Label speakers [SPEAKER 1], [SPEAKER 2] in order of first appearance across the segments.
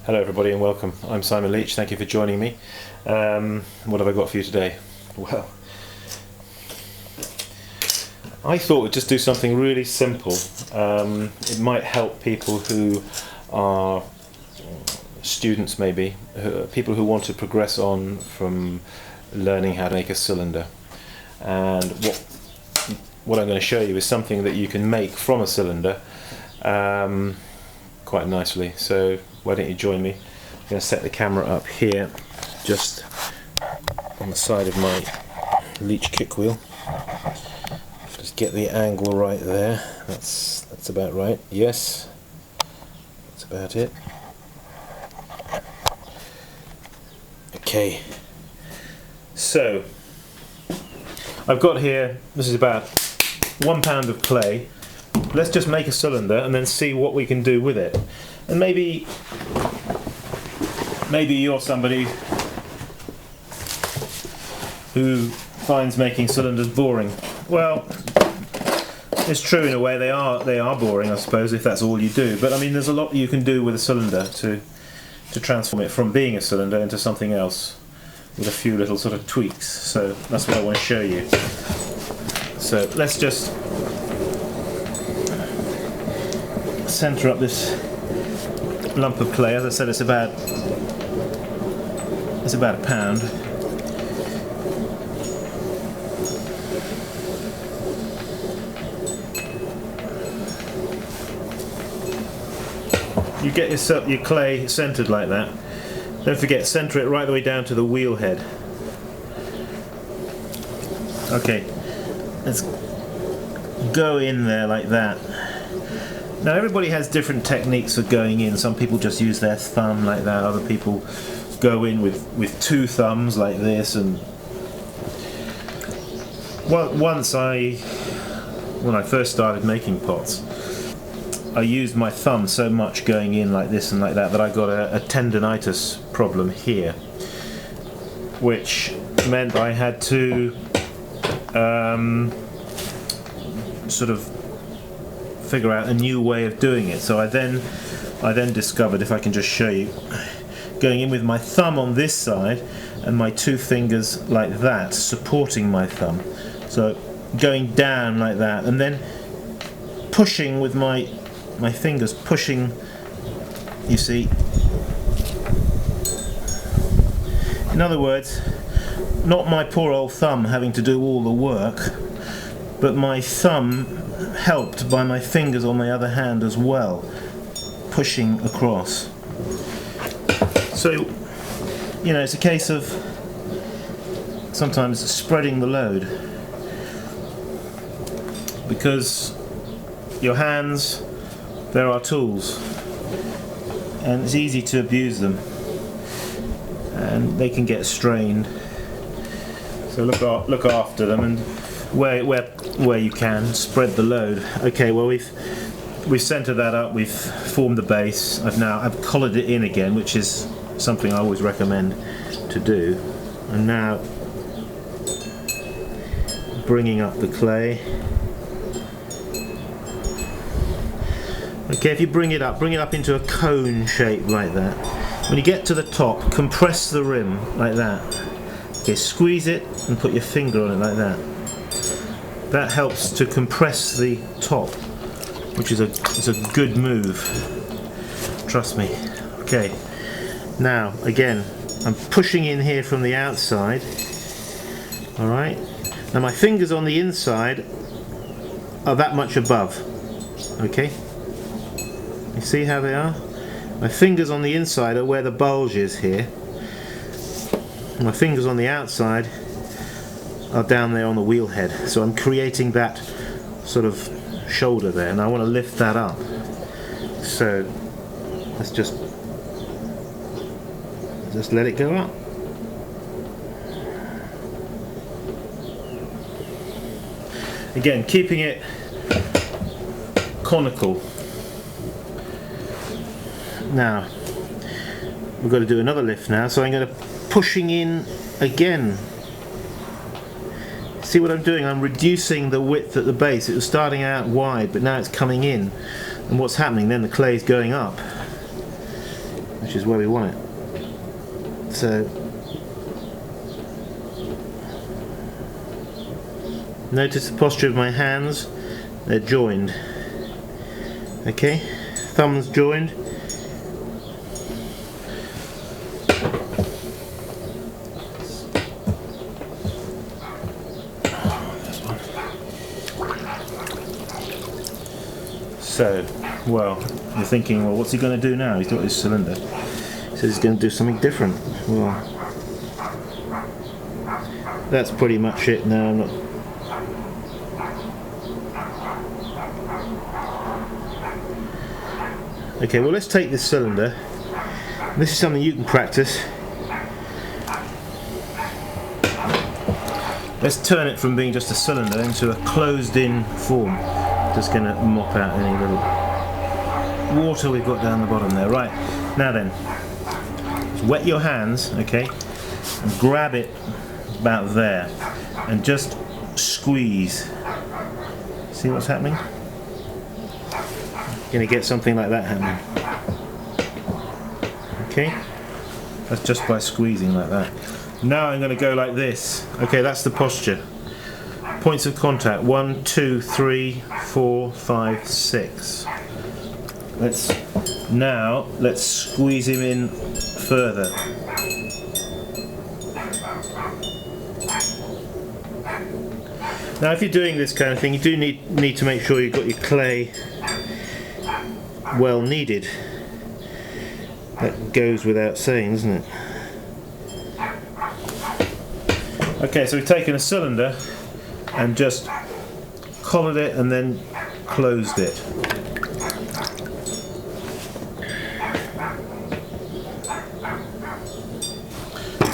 [SPEAKER 1] Hello everybody and welcome. I'm Simon Leach, thank you for joining me. What have I got for you today? Well, I thought we'd just do something really simple. It might help people who are students maybe, people who want to progress on from learning how to make a cylinder. And what I'm going to show you is something that you can make from a cylinder quite nicely. So why don't you join me? I'm going to set the camera up here, just on the side of my Leach kick wheel. Just get the angle right there. That's about right. Yes, that's about it. Okay. So I've got here. This is about 1 pound of clay. Let's just make a cylinder and then see what we can do with it. And maybe you're somebody who finds making cylinders boring. Well, it's true in a way. They are boring, I suppose, if that's all you do. But I mean, there's a lot you can do with a cylinder to transform it from being a cylinder into something else with a few little sort of tweaks. So that's what I want to show you. So let's just center up this lump of clay. As I said, it's about a pound. You get your clay centered like that. Don't forget, center it right the way down to the wheel head. Okay, let's go in there like that. Now everybody has different techniques for going in. Some people just use their thumb like that, other people go in with 2 thumbs like this. And once when I first started making pots, I used my thumb so much going in like this and like that I got a tendinitis problem here, which meant I had to sort of figure out a new way of doing it. So I then discovered, if I can just show you, going in with my thumb on this side and my 2 fingers like that supporting my thumb, so going down like that and then pushing with my fingers, pushing, you see. In other words, not my poor old thumb having to do all the work, but my thumb helped by my fingers on my other hand as well, pushing across. So, you know, it's a case of sometimes spreading the load, because your hands, there are tools, and it's easy to abuse them, and they can get strained. So look after them, and where you can, spread the load. Okay, well we've centered that up, we've formed the base. I've collared it in again, which is something I always recommend to do. And now bringing up the clay. Okay, if you bring it up into a cone shape like that. When you get to the top, compress the rim like that. Okay, squeeze it and put your finger on it like that. That helps to compress the top, which is a good move. Trust me. Okay. Now again, I'm pushing in here from the outside. All right. Now my fingers on the inside are that much above. Okay. You see how they are? My fingers on the inside are where the bulge is here. My fingers on the outside are down there on the wheel head. So I'm creating that sort of shoulder there, and I want to lift that up. So let's just let it go up. Again, keeping it conical. Now we've got to do another lift now, so I'm going to pushing in again. See what I'm doing? I'm reducing the width at the base. It was starting out wide, but now it's coming in. And what's happening then? The clay is going up. You which is where we want it. So notice the posture of my hands, they're joined. Okay, thumbs joined. So, well, you're thinking, well, what's he going to do now? He's got his cylinder. He says he's going to do something different. Well, that's pretty much it now. I'm not. Okay, well, let's take this cylinder. This is something you can practice. Let's turn it from being just a cylinder into a closed-in form. Just going to mop out any little water we've got down the bottom there. Right, now then, just wet your hands, okay, and grab it about there, and just squeeze. See what's happening? You're going to get something like that happening. Okay, that's just by squeezing like that. Now I'm going to go like this. Okay, that's the posture. Points of contact, 1, 2, 3, 4, 5, 6. Let's squeeze him in further. Now if you're doing this kind of thing, you do need to make sure you've got your clay well kneaded. That goes without saying, doesn't it? Okay, so we've taken a cylinder and just collared it and then closed it.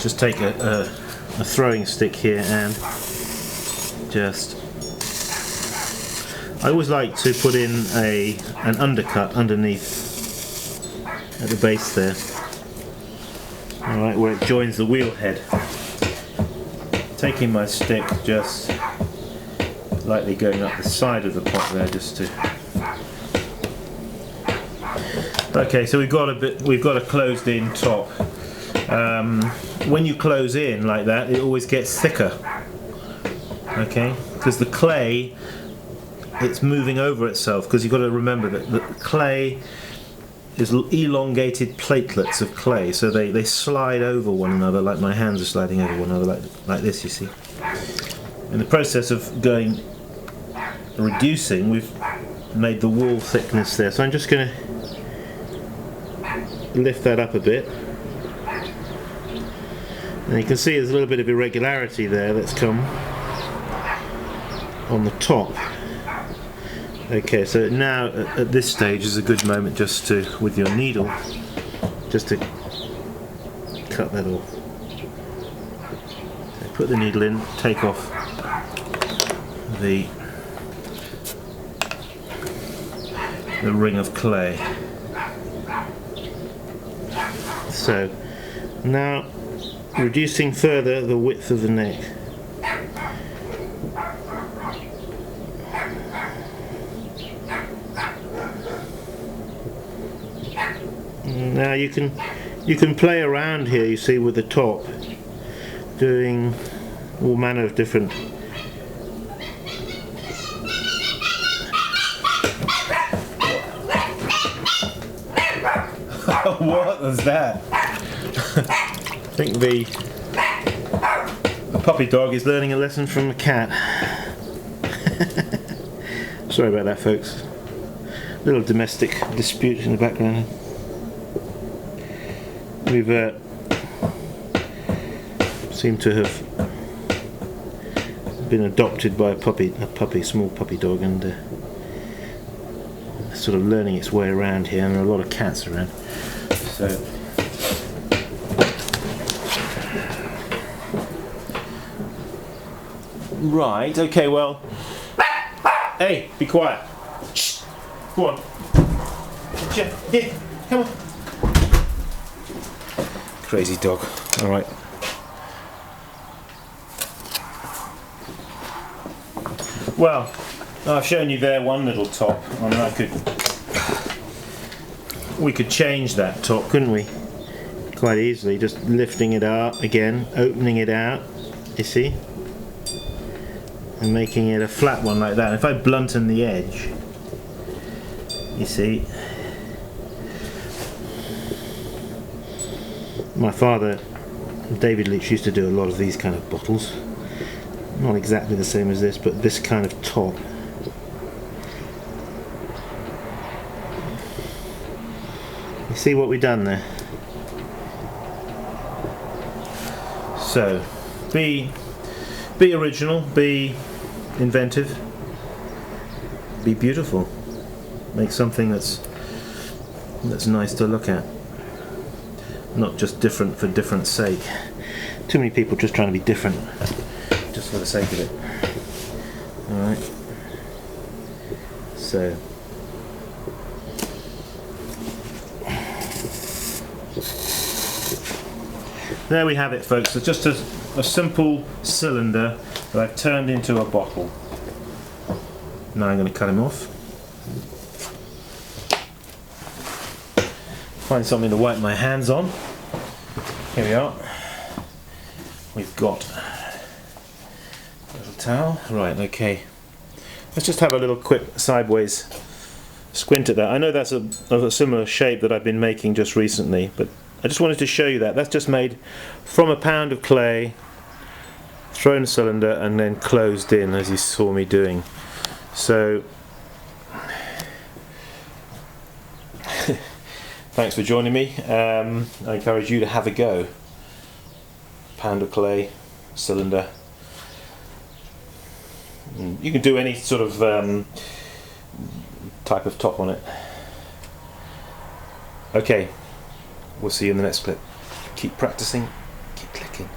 [SPEAKER 1] Just take a throwing stick here and just, I always like to put in an undercut underneath at the base there. Alright, where it joins the wheel head. Taking my stick, just lightly going up the side of the pot there, just to. Okay, so we've got a closed-in top. When you close in like that, it always gets thicker. Okay, because the clay, it's moving over itself. Because you've got to remember that the clay is elongated platelets of clay, so they slide over one another, like my hands are sliding over one another, like this, you see. In the process of reducing, we've made the wall thickness there, so I'm just going to lift that up a bit, and you can see there's a little bit of irregularity there that's come on the top. Okay, so now at this stage is a good moment just to, with your needle, just to cut that off. So put the needle in, take off the ring of clay. So now reducing further the width of the neck. Now you can play around here, you see, with the top, doing all manner of different. What was that? I think the puppy dog is learning a lesson from the cat. Sorry about that, folks. Little domestic dispute in the background. We've seemed to have been adopted by a small puppy dog, and sort of learning its way around here, and there are a lot of cats around. So right, okay, well, hey, be quiet. Shh. Go on. Here, come on. Crazy dog. Alright. Well, I've shown you there one little top. I mean, we could change that top, couldn't we? quite easily, just lifting it up again, opening it out, you see, and making it a flat one like that. If I blunten the edge, you see, my father, David Leach, used to do a lot of these kind of bottles. Not exactly the same as this, but this kind of top. You see what we've done there? So, be original, be inventive, be beautiful. Make something that's nice to look at. Not just different for different sake. Too many people just trying to be different just for the sake of it. Alright. So there we have it, folks. It's just a simple cylinder that I've turned into a bottle. Now I'm going to cut him off. Find something to wipe my hands on. Here we are. We've got a little towel. Right, okay. Let's just have a little quick sideways squint at that. I know that's of a similar shape that I've been making just recently, but I just wanted to show you that. That's just made from a pound of clay, thrown in a cylinder, and then closed in, as you saw me doing. So, thanks for joining me. I encourage you to have a go. Pound of clay, cylinder. You can do any sort of type of top on it. Okay, we'll see you in the next clip. Keep practicing, keep clicking.